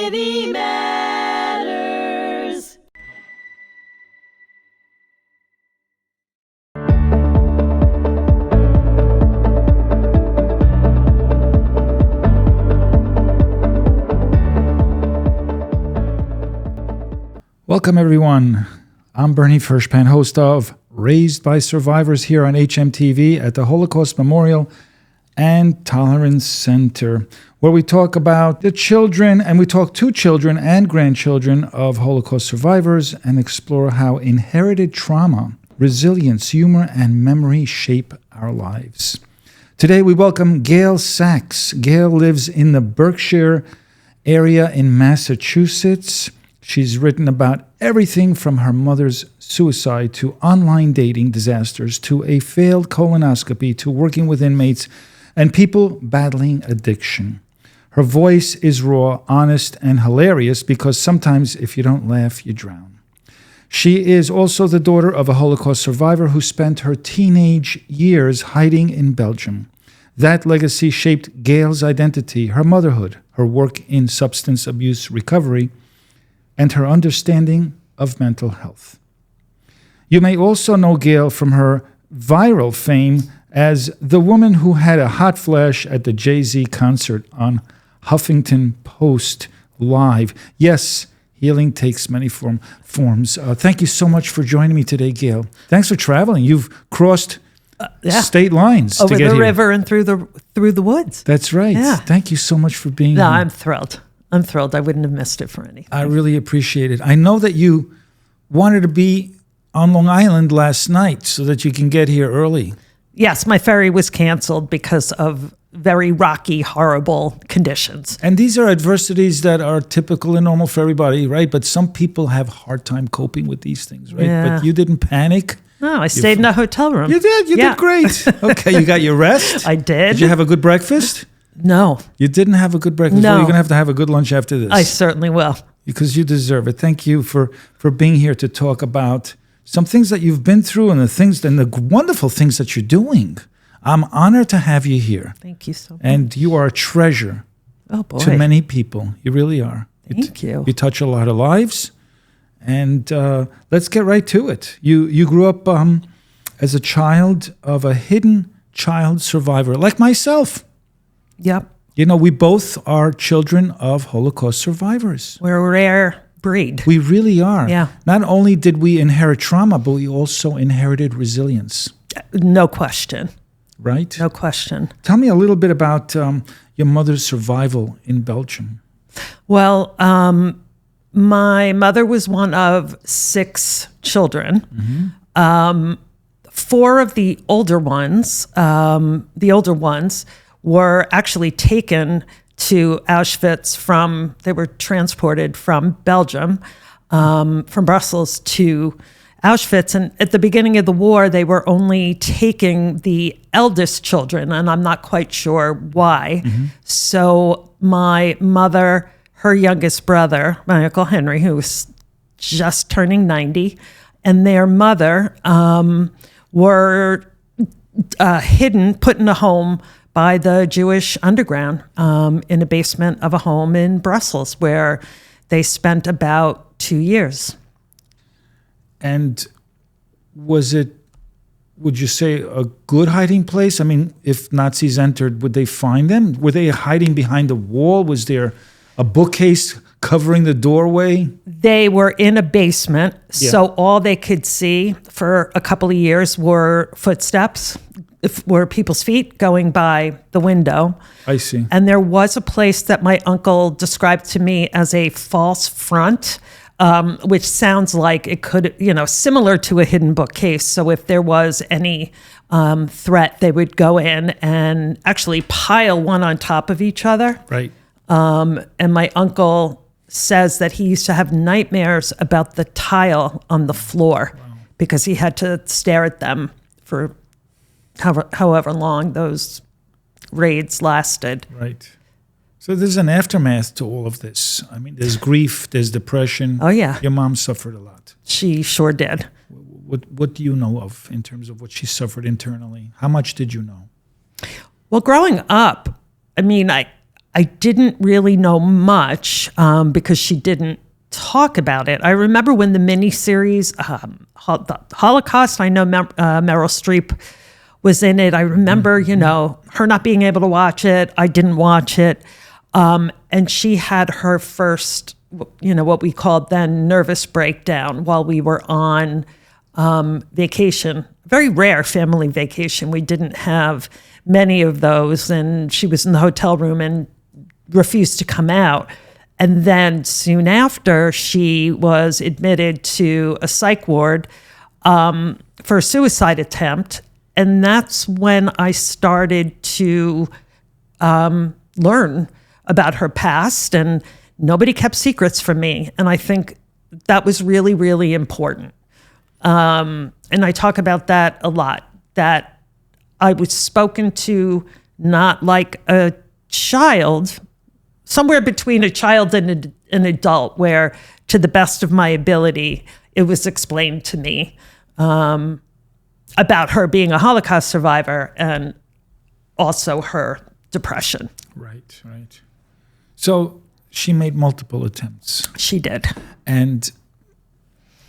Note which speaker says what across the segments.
Speaker 1: Humanity Matters.
Speaker 2: Welcome, everyone. I'm Bernie Furshpan, host of Raised by Survivors here on hmTv at the Holocaust Memorial and Tolerance Center, where we talk about the children, and we talk to children and grandchildren of Holocaust survivors and explore how inherited trauma, resilience, humor, and memory shape our lives. Today, we welcome Gayle Saks. Gayle lives in the Berkshire area in Massachusetts. She's written about everything from her mother's suicide to online dating disasters to a failed colonoscopy to working with inmates and people battling addiction. Her voice is raw, honest, and hilarious because sometimes if you don't laugh, you drown. She is also the daughter of a Holocaust survivor who spent her teenage years hiding in Belgium. That legacy shaped Gayle's identity, her motherhood, her work in substance abuse recovery, and her understanding of mental health. You may also know Gayle from her viral fame as the woman who had a hot flash at the Jay-Z concert on Huffington Post Live. Yes, healing takes many forms. Thank you so much for joining me today, Gayle. Thanks for traveling. You've crossed state lines
Speaker 3: over
Speaker 2: to get
Speaker 3: the
Speaker 2: here.
Speaker 3: river and through the woods.
Speaker 2: That's right.
Speaker 3: Yeah.
Speaker 2: Thank you so much for being
Speaker 3: No,
Speaker 2: here.
Speaker 3: I'm thrilled. I'm thrilled. I wouldn't have missed it for anything.
Speaker 2: I really appreciate it. I know that you wanted to be on Long Island last night so that you can get here early.
Speaker 3: Yes, my ferry was canceled because of very rocky, horrible conditions.
Speaker 2: And these are adversities that are typical and normal for everybody, right? But some people have a hard time coping with these things, right?
Speaker 3: Yeah.
Speaker 2: But you didn't panic.
Speaker 3: No, I stayed in a hotel room.
Speaker 2: You did. You did great. Okay, you got your rest?
Speaker 3: I did.
Speaker 2: Did you have a good breakfast?
Speaker 3: No.
Speaker 2: You didn't have a good breakfast?
Speaker 3: No.
Speaker 2: Well, you're going to have a good lunch after this.
Speaker 3: I certainly will.
Speaker 2: Because you deserve it. Thank you for being here to talk about some things that you've been through and the wonderful things that you're doing. I'm honored to have you here.
Speaker 3: Thank you so much.
Speaker 2: And you are a treasure to many people. You really are.
Speaker 3: Thank you.
Speaker 2: You touch a lot of lives. And let's get right to it. You grew up as a child of a hidden child survivor, like myself.
Speaker 3: Yep.
Speaker 2: You know, we both are children of Holocaust survivors.
Speaker 3: We're a rare breed.
Speaker 2: We really are.
Speaker 3: Yeah.
Speaker 2: Not only did we inherit trauma, but we also inherited resilience.
Speaker 3: No question.
Speaker 2: Right?
Speaker 3: No question.
Speaker 2: Tell me a little bit about your mother's survival in Belgium.
Speaker 3: Well, my mother was one of 6 children. Mm-hmm. 4 of the older ones, were actually taken to Auschwitz they were transported from Belgium, from Brussels to Auschwitz. And at the beginning of the war, they were only taking the eldest children, and I'm not quite sure why. Mm-hmm. So my mother, her youngest brother, my Uncle Henry, who was just turning 90, and their mother were hidden, put in a home by the Jewish underground in a basement of a home in Brussels, where they spent about 2 years.
Speaker 2: And was it, would you say, a good hiding place? I mean, if Nazis entered, would they find them? Were they hiding behind a wall? Was there a bookcase covering the doorway?
Speaker 3: They were in a basement, so all they could see for a couple of years were footsteps, were people's feet going by the window.
Speaker 2: I see.
Speaker 3: And there was a place that my uncle described to me as a false front, which sounds like it could, similar to a hidden bookcase. So if there was any threat, they would go in and actually pile one on top of each other.
Speaker 2: Right.
Speaker 3: And my uncle says that he used to have nightmares about the tile on the floor because he had to stare at them for however long those raids lasted.
Speaker 2: Right. So there's an aftermath to all of this. I mean, there's grief, there's depression.
Speaker 3: Oh, yeah.
Speaker 2: Your mom suffered a lot.
Speaker 3: She sure did.
Speaker 2: What do you know of in terms of what she suffered internally? How much did you know?
Speaker 3: Well, growing up, I mean, I I didn't really know much because she didn't talk about it. I remember when the miniseries, the Holocaust, I know Meryl Streep was in it. I remember, her not being able to watch it. I didn't watch it. And she had her first, what we called then nervous breakdown while we were on vacation. Very rare family vacation. We didn't have many of those. And she was in the hotel room and refused to come out. And then soon after, she was admitted to a psych ward for a suicide attempt. And that's when I started to learn about her past, and nobody kept secrets from me. And I think that was really, really important. And I talk about that a lot, that I was spoken to not like a child, somewhere between a child and an adult, where to the best of my ability, it was explained to me about her being a Holocaust survivor and also her depression.
Speaker 2: Right. So she made multiple attempts.
Speaker 3: She did.
Speaker 2: And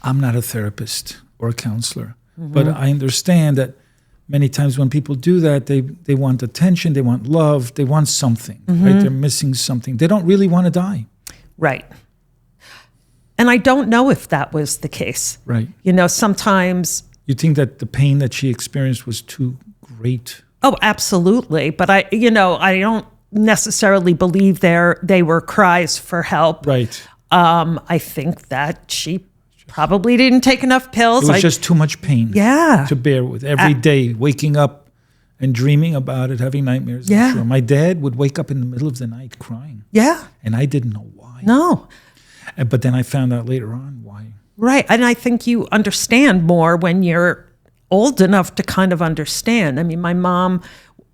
Speaker 2: I'm not a therapist or a counselor, but I understand that many times when people do that, they want attention, they want love, they want something, right? They're missing something. They don't really want to die.
Speaker 3: Right. And I don't know if that was the case.
Speaker 2: Right.
Speaker 3: Sometimes...
Speaker 2: You think that the pain that she experienced was too great?
Speaker 3: Oh, absolutely. But I don't necessarily believe they were cries for help.
Speaker 2: Right.
Speaker 3: I think that she probably didn't take enough pills.
Speaker 2: It was just too much pain.
Speaker 3: Yeah.
Speaker 2: To bear with every day, waking up and dreaming about it, having nightmares.
Speaker 3: Yeah.
Speaker 2: Sure. My dad would wake up in the middle of the night crying.
Speaker 3: Yeah.
Speaker 2: And I didn't know why.
Speaker 3: No.
Speaker 2: But then I found out later on why.
Speaker 3: Right. And I think you understand more when you're old enough to kind of understand. I mean, my mom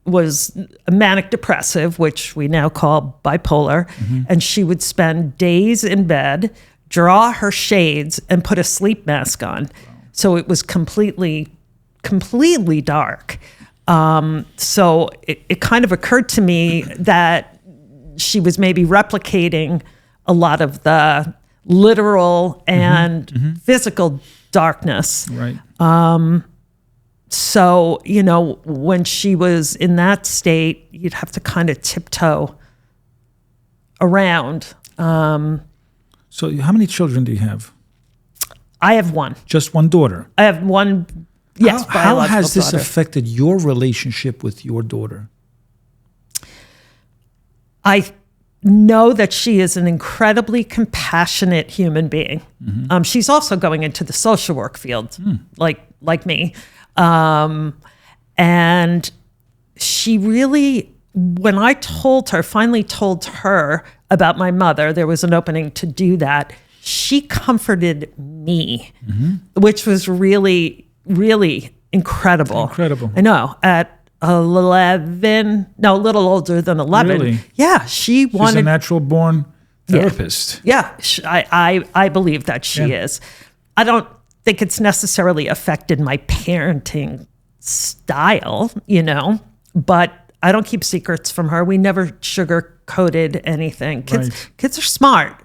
Speaker 3: was a manic depressive, which we now call bipolar, and she would spend days in bed, draw her shades, and put a sleep mask on. Wow. So it was completely dark. So it kind of occurred to me that she was maybe replicating a lot of the literal and physical darkness.
Speaker 2: Right.
Speaker 3: So, when she was in that state, you'd have to kind of tiptoe around.
Speaker 2: So how many children do you have?
Speaker 3: I have one.
Speaker 2: Just one daughter?
Speaker 3: I have one, yes,
Speaker 2: How has this
Speaker 3: daughter.
Speaker 2: affected your relationship with your daughter?
Speaker 3: I know that she is an incredibly compassionate human being. She's also going into the social work field, like me. And she really, when I finally told her about my mother, there was an opening to do that. She comforted me, which was really, really incredible.
Speaker 2: Incredible.
Speaker 3: I know. At 11, no, a little older than 11.
Speaker 2: Really?
Speaker 3: Yeah, she's
Speaker 2: a natural-born therapist.
Speaker 3: Yeah, I believe that she is. I don't think it's necessarily affected my parenting style, but I don't keep secrets from her. We never sugar-coated anything. Kids are smart.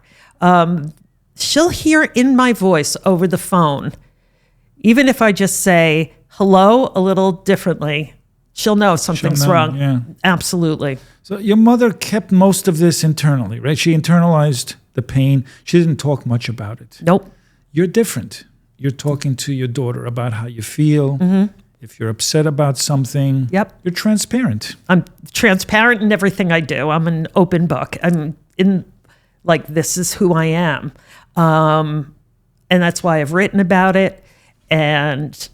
Speaker 3: She'll hear in my voice over the phone, even if I just say hello a little differently, she'll know something's wrong.
Speaker 2: Yeah.
Speaker 3: Absolutely.
Speaker 2: So your mother kept most of this internally, right? She internalized the pain. She didn't talk much about it.
Speaker 3: Nope.
Speaker 2: You're different. You're talking to your daughter about how you feel. If you're upset about something,
Speaker 3: Yep.
Speaker 2: You're transparent.
Speaker 3: I'm transparent in everything I do. I'm an open book. I'm this is who I am. And that's why I've written about it. And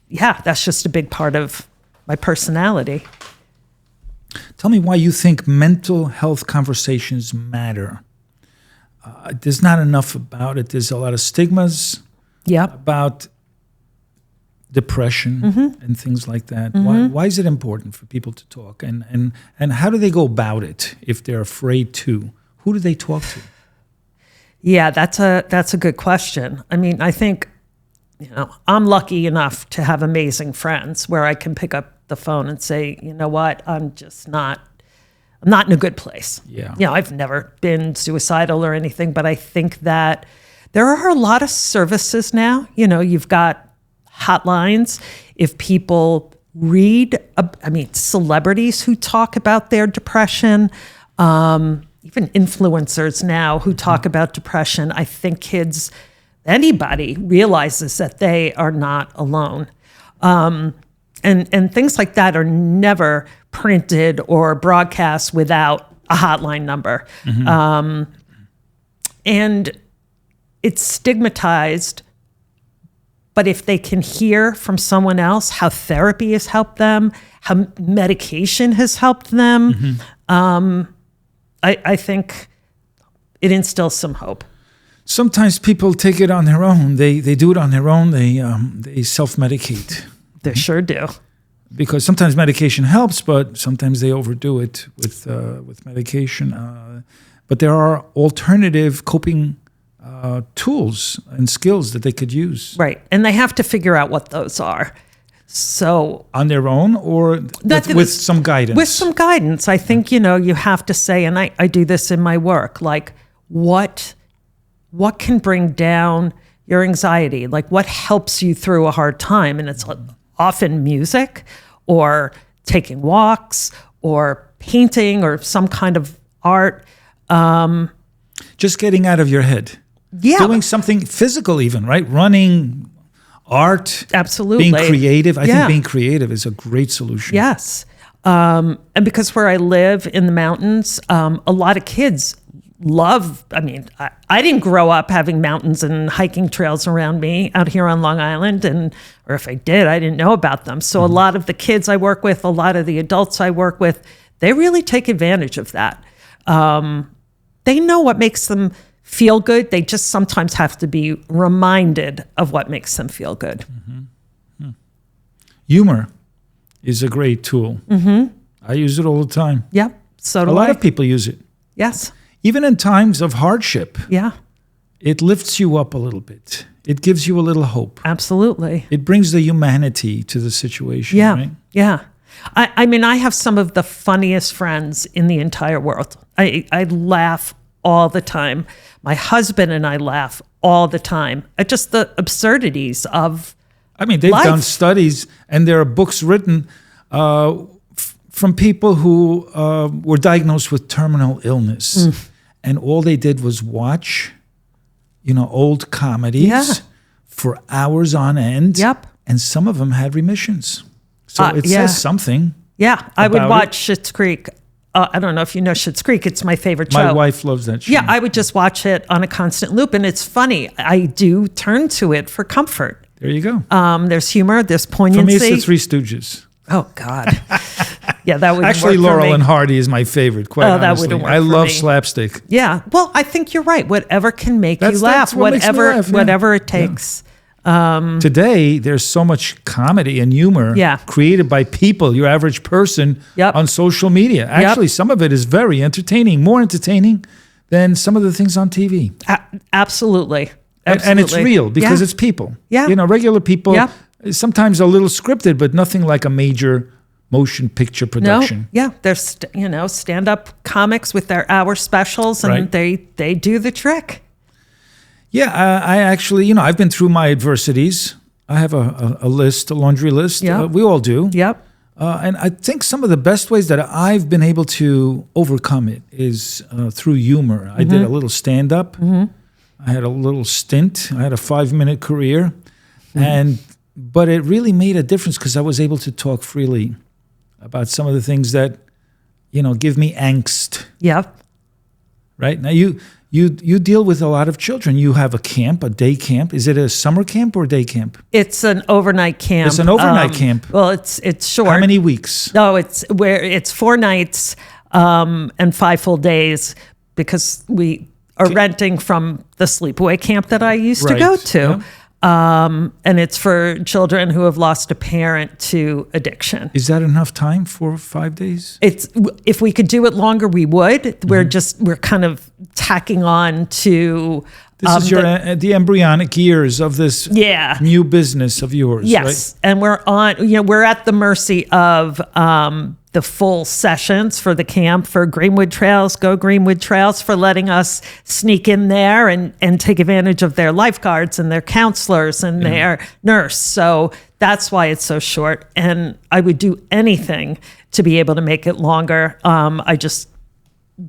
Speaker 3: yeah, that's just a big part of my personality.
Speaker 2: Tell me why you think mental health conversations matter. There's not enough about it. There's a lot of stigmas about depression and things like that. Why is it important for people to talk? And how do they go about it if they're afraid to? Who do they talk to?
Speaker 3: Yeah, that's a good question. I mean, I think, I'm lucky enough to have amazing friends where I can pick up the phone and say, you know what, I'm just not I'm not in a good place.
Speaker 2: Yeah.
Speaker 3: I've never been suicidal or anything, but I think that there are a lot of services now. You've got hotlines. If people read, celebrities who talk about their depression, even influencers now who talk about depression, I think anybody realizes that they are not alone. And things like that are never printed or broadcast without a hotline number. And it's stigmatized, but if they can hear from someone else how therapy has helped them, how medication has helped them, I think it instills some hope.
Speaker 2: Sometimes people take it on their own. They do it on their own. They self-medicate.
Speaker 3: They sure do.
Speaker 2: Because sometimes medication helps, but sometimes they overdo it with medication. But there are alternative coping tools and skills that they could use.
Speaker 3: Right. And they have to figure out what those are. So
Speaker 2: on their own or with some guidance?
Speaker 3: With some guidance. I think, you have to say, and I do this in my work, like what can bring down your anxiety? Like what helps you through a hard time? And it's often music or taking walks or painting or some kind of art.
Speaker 2: Just getting out of your head.
Speaker 3: Yeah.
Speaker 2: Doing something physical even, right? Running, art.
Speaker 3: Absolutely.
Speaker 2: Being creative. I think being creative is a great solution.
Speaker 3: Yes. And because where I live in the mountains, a lot of kids love, I didn't grow up having mountains and hiking trails around me out here on Long Island, or if I did, I didn't know about them. So a lot of the kids I work with, a lot of the adults I work with, they really take advantage of that. They know what makes them feel good. They just sometimes have to be reminded of what makes them feel good.
Speaker 2: Humor is a great tool. I use it all the time.
Speaker 3: Yep. So do
Speaker 2: a lot of people use it.
Speaker 3: Yes.
Speaker 2: Even in times of hardship.
Speaker 3: Yeah.
Speaker 2: It lifts you up a little bit. It gives you a little hope.
Speaker 3: Absolutely.
Speaker 2: It brings the humanity to the situation.
Speaker 3: Yeah.
Speaker 2: Right?
Speaker 3: Yeah. I have some of the funniest friends in the entire world. I laugh all the time. My husband and I laugh all the time at just the absurdities of
Speaker 2: they've
Speaker 3: life.
Speaker 2: done studies, and there are books written from people who were diagnosed with terminal illness. And all they did was watch, old comedies for hours on end.
Speaker 3: Yep.
Speaker 2: And some of them had remissions. So it says something.
Speaker 3: Yeah, I would watch
Speaker 2: it.
Speaker 3: Schitt's Creek. I don't know if you know Schitt's Creek. It's my favorite show.
Speaker 2: My wife loves that show.
Speaker 3: Yeah, I would just watch it on a constant loop. And it's funny. I do turn to it for comfort.
Speaker 2: There you go.
Speaker 3: There's humor. There's poignancy.
Speaker 2: For me, it's the Three Stooges.
Speaker 3: Oh, God. Yeah, that would
Speaker 2: actually
Speaker 3: work for
Speaker 2: Laurel
Speaker 3: me.
Speaker 2: and Hardy is my favorite. Quite honestly,
Speaker 3: that wouldn't work
Speaker 2: I
Speaker 3: for
Speaker 2: love
Speaker 3: me.
Speaker 2: slapstick.
Speaker 3: Yeah, well, I think you're right. Whatever can make you
Speaker 2: That's
Speaker 3: laugh,
Speaker 2: what makes me laugh, yeah.
Speaker 3: whatever it takes.
Speaker 2: Today, there's so much comedy and humor created by people, your average person, on social media. Actually, some of it is very entertaining, more entertaining than some of the things on TV.
Speaker 3: Absolutely.
Speaker 2: And it's real because it's people.
Speaker 3: Yeah.
Speaker 2: Regular people, sometimes a little scripted, but nothing like a major motion picture production.
Speaker 3: No, yeah, there's stand-up comics with their hour specials, and they do the trick.
Speaker 2: Yeah, I actually, I've been through my adversities. I have a list, a laundry list.
Speaker 3: Yep.
Speaker 2: We all do.
Speaker 3: Yep.
Speaker 2: And I think some of the best ways that I've been able to overcome it is through humor. I did a little stand-up. I had a little stint. I had a 5-minute career. But it really made a difference because I was able to talk freely about some of the things that, give me angst.
Speaker 3: Yep.
Speaker 2: Right? Now, you deal with a lot of children. You have a camp, a day camp. Is it a summer camp or a day camp?
Speaker 3: It's an overnight camp.
Speaker 2: It's an overnight camp.
Speaker 3: Well, it's short.
Speaker 2: How many weeks?
Speaker 3: No, it's 4 nights and 5 full days because we are renting from the sleepaway camp that I used to go to.
Speaker 2: Yeah.
Speaker 3: And it's for children who have lost a parent to addiction.
Speaker 2: Is that enough time for 5 days?
Speaker 3: If we could do it longer, we would. We're kind of tacking on to.
Speaker 2: This is the embryonic years of this new business of yours,
Speaker 3: yes,
Speaker 2: right?
Speaker 3: and we're at the mercy of the full sessions for the camp, for Greenwood Trails, Go Greenwood Trails, for letting us sneak in there and take advantage of their lifeguards and their counselors and their nurse. So that's why it's so short. And I would do anything to be able to make it longer. I just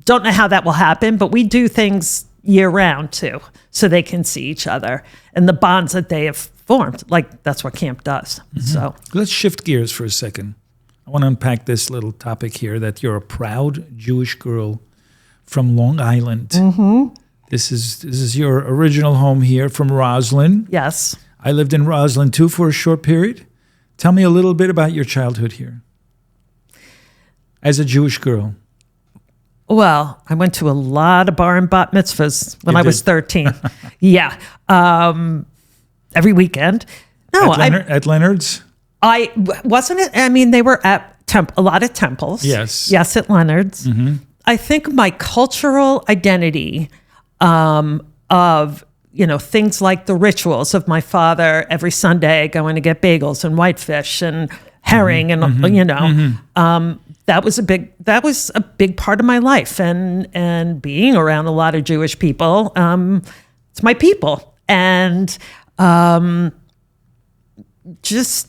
Speaker 3: don't know how that will happen, but we do things year round too, so they can see each other and the bonds that they have formed. Like, that's what camp does. So
Speaker 2: Let's shift gears for a second. I want to unpack this little topic here, that you're a proud Jewish girl from Long Island. This is your original home here from Roslyn.
Speaker 3: yes.
Speaker 2: I lived in Roslyn too for a short period. Tell me a little bit about your childhood here as a Jewish girl.
Speaker 3: Well, I went to a lot of bar and bat mitzvahs when I was 13. Yeah. Every weekend. No,
Speaker 2: At Leonard's?
Speaker 3: I wasn't it. I mean, they were at a lot of temples.
Speaker 2: Yes.
Speaker 3: Yes, at Leonard's. I think my cultural identity of, things like the rituals of my father every Sunday going to get bagels and whitefish and herring and that was a big part of my life, and being around a lot of Jewish people. It's my people, and just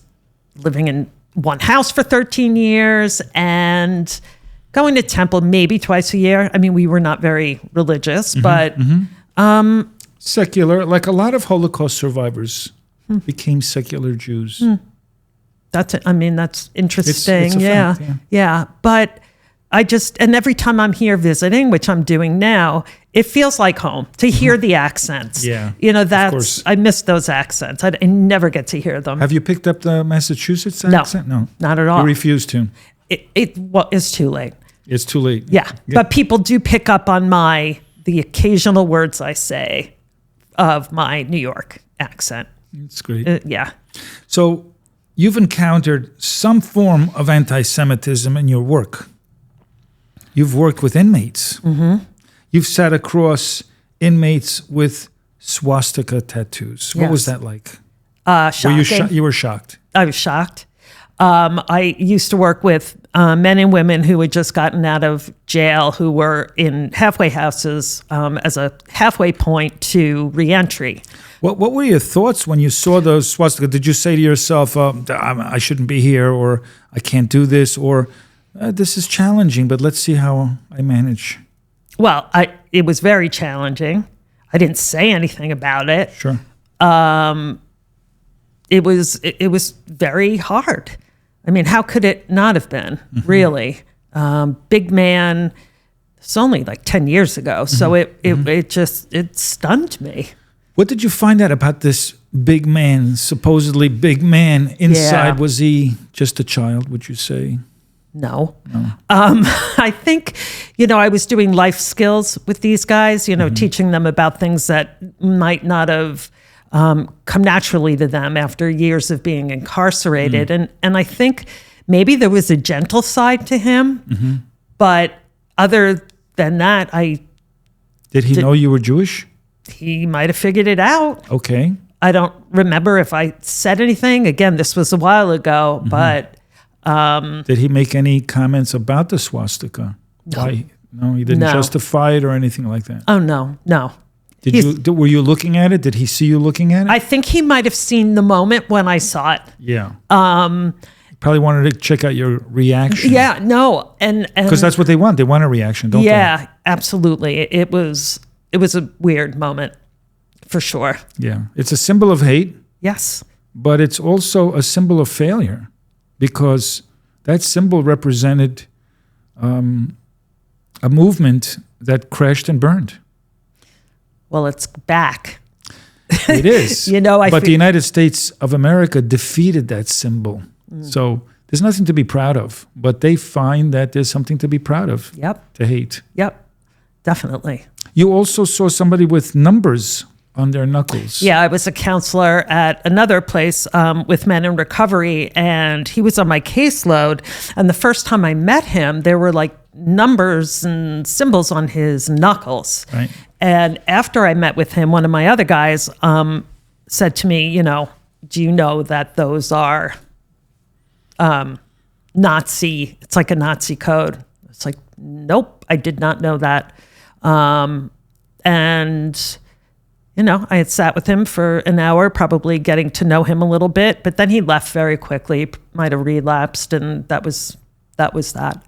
Speaker 3: living in one house for 13 years and going to temple maybe twice a year. I mean, we were not very religious, but
Speaker 2: Secular, like a lot of Holocaust survivors became secular Jews.
Speaker 3: that's it. I mean, that's interesting.
Speaker 2: It's a
Speaker 3: Yeah.
Speaker 2: fact,
Speaker 3: Yeah. But and every time I'm here visiting, which I'm doing now, it feels like home to hear the accents.
Speaker 2: Yeah,
Speaker 3: That's, I miss those accents. I never get to hear them.
Speaker 2: Have you picked up the Massachusetts
Speaker 3: No.
Speaker 2: accent? No,
Speaker 3: Not at all.
Speaker 2: You refuse to.
Speaker 3: It's too late.
Speaker 2: It's too late.
Speaker 3: Yeah. But people do pick up on the occasional words I say of my New York accent.
Speaker 2: It's great.
Speaker 3: Yeah.
Speaker 2: So you've encountered some form of anti-Semitism in your work. You've worked with inmates. You've sat across inmates with swastika tattoos. What was
Speaker 3: Yes.
Speaker 2: that like?
Speaker 3: Shocking.
Speaker 2: You were shocked.
Speaker 3: I was shocked. I used to work with men and women who had just gotten out of jail, who were in halfway houses as a halfway point to reentry.
Speaker 2: What were your thoughts when you saw those swastika? Did you say to yourself, I shouldn't be here, or I can't do this, or this is challenging, but let's see how I manage?
Speaker 3: Well, it was very challenging. I didn't say anything about it.
Speaker 2: Sure.
Speaker 3: It was very hard. I mean, how could it not have been, really? Big man, it's only like 10 years ago, so it stunned me.
Speaker 2: What did you find out about this big man, supposedly big man inside?
Speaker 3: Yeah.
Speaker 2: Was he just a child, would you say?
Speaker 3: No. I think, I was doing life skills with these guys, teaching them about things that might not have come naturally to them after years of being incarcerated. And I think maybe there was a gentle side to him, but other than that,
Speaker 2: Did he know you were Jewish?
Speaker 3: he might have figured it out.
Speaker 2: Okay.
Speaker 3: I don't remember if I said anything. Again, this was a while ago, but
Speaker 2: Did he make any comments about the swastika?
Speaker 3: No.
Speaker 2: Why? No, he didn't
Speaker 3: No.
Speaker 2: justify it or anything like that.
Speaker 3: oh no.
Speaker 2: Were you looking at it? Did he see you looking at it?
Speaker 3: I think he might have seen the moment when I saw it.
Speaker 2: Yeah. Probably wanted to check out your reaction.
Speaker 3: Yeah, no, and
Speaker 2: Because that's what they want. They want a reaction, don't they?
Speaker 3: yeah, absolutely. It was a weird moment, for sure.
Speaker 2: Yeah. It's a symbol of hate,
Speaker 3: Yes.
Speaker 2: but it's also a symbol of failure, because that symbol represented a movement that crashed and burned.
Speaker 3: Well, it's back.
Speaker 2: It is. But the United States of America defeated that symbol. So there's nothing to be proud of, but they find that there's something to be proud of.
Speaker 3: Yep.
Speaker 2: To hate.
Speaker 3: Yep. Definitely.
Speaker 2: You also saw somebody with numbers on their knuckles.
Speaker 3: Yeah, I was a counselor at another place with men in recovery, and he was on my caseload. And the first time I met him, there were like numbers and symbols on his knuckles.
Speaker 2: Right.
Speaker 3: And after I met with him, one of my other guys said to me, do you know that those are Nazi. It's like a Nazi code. It's like, nope, I did not know that. And, you know, I had sat with him for an hour, probably getting to know him a little bit, but then he left very quickly, might have relapsed, and that was that.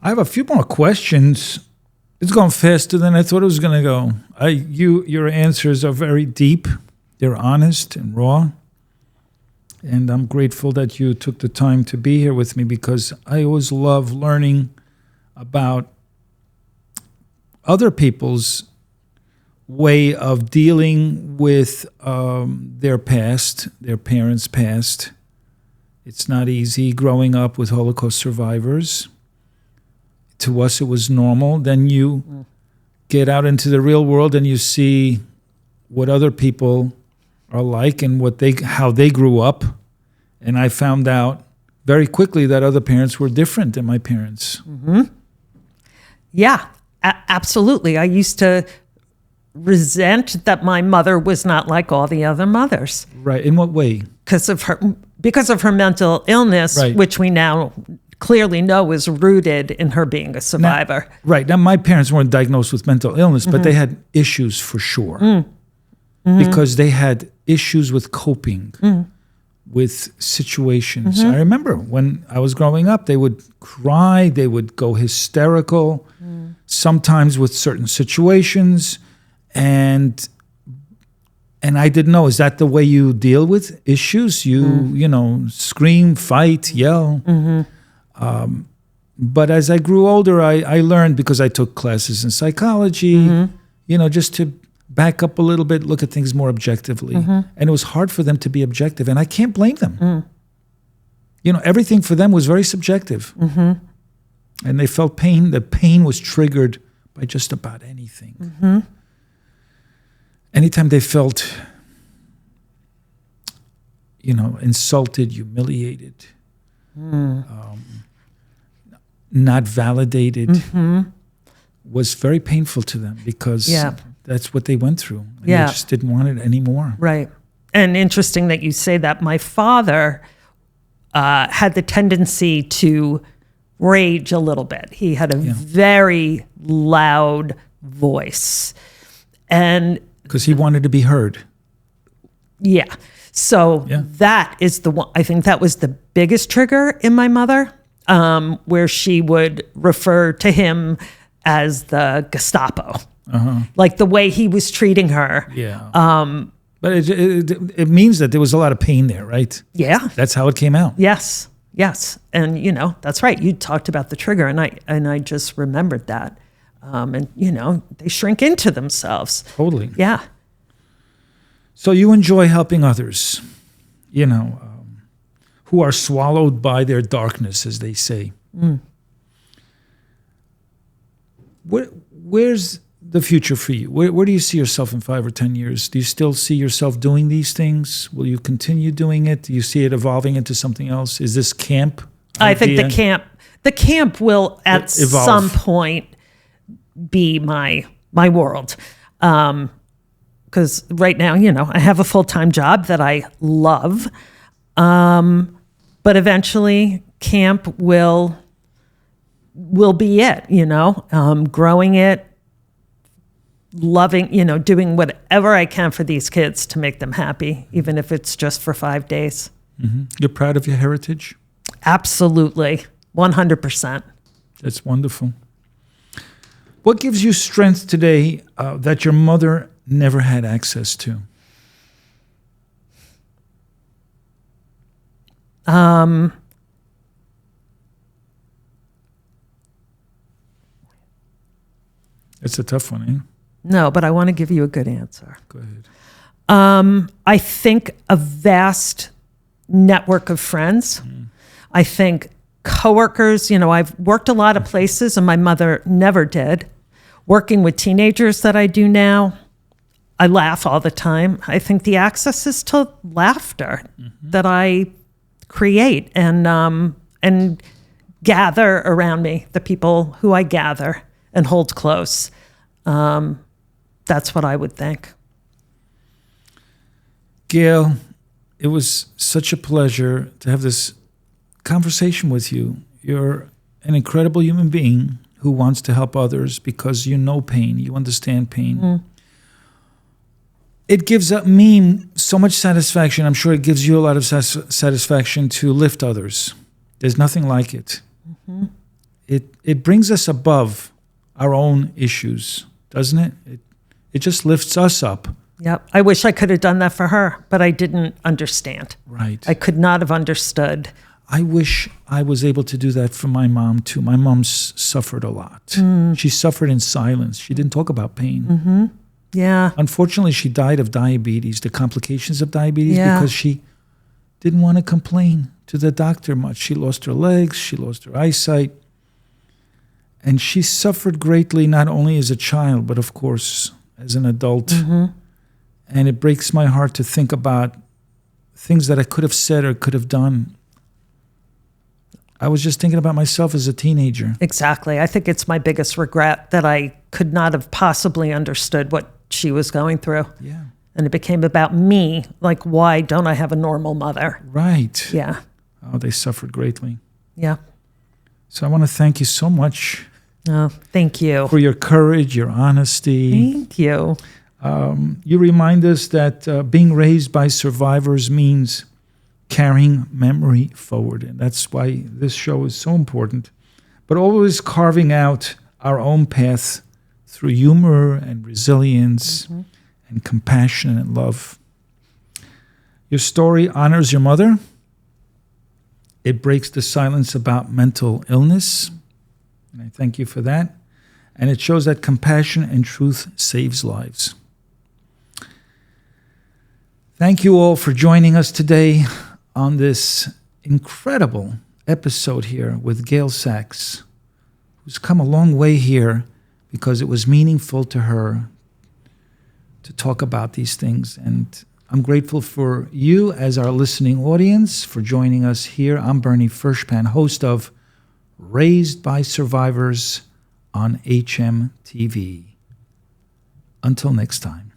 Speaker 2: I have a few more questions. It's gone faster than I thought it was going to go. Your answers are very deep. They're honest and raw. And I'm grateful that you took the time to be here with me, because I always love learning about other people's way of dealing with their past, their parents' past. It's not easy growing up with Holocaust survivors. To us, it was normal. Then you get out into the real world and you see what other people are like and how they grew up. And I found out very quickly that other parents were different than my parents.
Speaker 3: Mm-hmm. Yeah, absolutely. I used to resent that my mother was not like all the other mothers.
Speaker 2: Right. In what way?
Speaker 3: Because of her mental illness,
Speaker 2: right.
Speaker 3: Which we now clearly know is rooted in her being a survivor.
Speaker 2: Right. Now, my parents weren't diagnosed with mental illness, but they had issues for sure. Because they had issues with coping with situations. I remember when I was growing up, they would cry, they would go hysterical, sometimes with certain situations. And I didn't know, is that the way you deal with issues? You know, scream, fight, yell. But as I grew older, I learned, because I took classes in psychology, you know, just to back up a little bit, look at things more objectively. And it was hard for them to be objective, and I can't blame them. You know, everything for them was very subjective. And they felt pain. The pain was triggered by just about anything. Anytime they felt, you know, insulted, humiliated, not validated, was very painful to them, because that's what they went through. And they just didn't want it anymore.
Speaker 3: Right. And interesting that you say that. My father had the tendency to rage a little bit. He had a very loud voice. And
Speaker 2: because he wanted to be heard.
Speaker 3: Yeah. So that is the one. I think that was the biggest trigger in my mother, where she would refer to him as the Gestapo, like the way he was treating her.
Speaker 2: But it means that there was a lot of pain there, right?
Speaker 3: Yeah.
Speaker 2: That's how it came out.
Speaker 3: Yes. And, you know, that's right. You talked about the trigger, and I just remembered that. And, you know, they shrink into themselves.
Speaker 2: Totally.
Speaker 3: Yeah.
Speaker 2: So you enjoy helping others, you know, who are swallowed by their darkness, as they say. Where's the future for you? Where do you see yourself in 5 or 10 years? Do you still see yourself doing these things? Will you continue doing it? Do you see it evolving into something else? Is this camp?
Speaker 3: I think the camp will at
Speaker 2: evolve.
Speaker 3: Some point be my world. Because right now, you know, I have a full-time job that I love. But eventually camp will be it, you know, growing it, loving, you know, doing whatever I can for these kids to make them happy, even if it's just for 5 days.
Speaker 2: You're proud of your heritage?
Speaker 3: Absolutely. 100%.
Speaker 2: That's wonderful. What gives you strength today that your mother never had access to? It's a tough one, eh?
Speaker 3: No, but I want to give you a good answer.
Speaker 2: Go ahead.
Speaker 3: I think a vast network of friends. I think coworkers, you know, I've worked a lot of places and my mother never did. Working with teenagers that I do now, I laugh all the time. I think the access is to laughter that I create and gather around me, the people who I gather and hold close. That's what I would think.
Speaker 2: Gayle, it was such a pleasure to have this conversation with you. You're an incredible human being who wants to help others because you know pain, you understand pain. It gives me so much satisfaction. I'm sure it gives you a lot of satisfaction to lift others. There's nothing like it. It brings us above our own issues, doesn't it? It just lifts us up.
Speaker 3: Yep. I wish I could have done that for her, but I didn't understand.
Speaker 2: Right.
Speaker 3: I could not have understood.
Speaker 2: I wish I was able to do that for my mom, too. My mom suffered a lot. She suffered in silence. She didn't talk about pain.
Speaker 3: Yeah.
Speaker 2: Unfortunately, she died of diabetes, the complications of diabetes, because she didn't want to complain to the doctor much. She lost her legs. She lost her eyesight. And she suffered greatly, not only as a child, but of course, as an adult. And it breaks my heart to think about things that I could have said or could have done. I was just thinking about myself as a teenager.
Speaker 3: Exactly. I think it's my biggest regret that I could not have possibly understood what she was going through.
Speaker 2: Yeah.
Speaker 3: And it became about me, like, why don't I have a normal mother?
Speaker 2: Right.
Speaker 3: Yeah.
Speaker 2: Oh, they suffered greatly.
Speaker 3: Yeah.
Speaker 2: So I want to thank you so much.
Speaker 3: Oh, thank you.
Speaker 2: For your courage, your honesty.
Speaker 3: Thank you.
Speaker 2: You remind us that being raised by survivors means carrying memory forward. And that's why this show is so important. But always carving out our own path through humor and resilience and compassion and love. Your story honors your mother. It breaks the silence about mental illness. And I thank you for that. And it shows that compassion and truth saves lives. Thank you all for joining us today on this incredible episode here with Gayle Saks, who's come a long way here because it was meaningful to her to talk about these things. And I'm grateful for you as our listening audience for joining us here. I'm Bernie Furshpan, host of Raised by Survivors on hmTv. Until next time.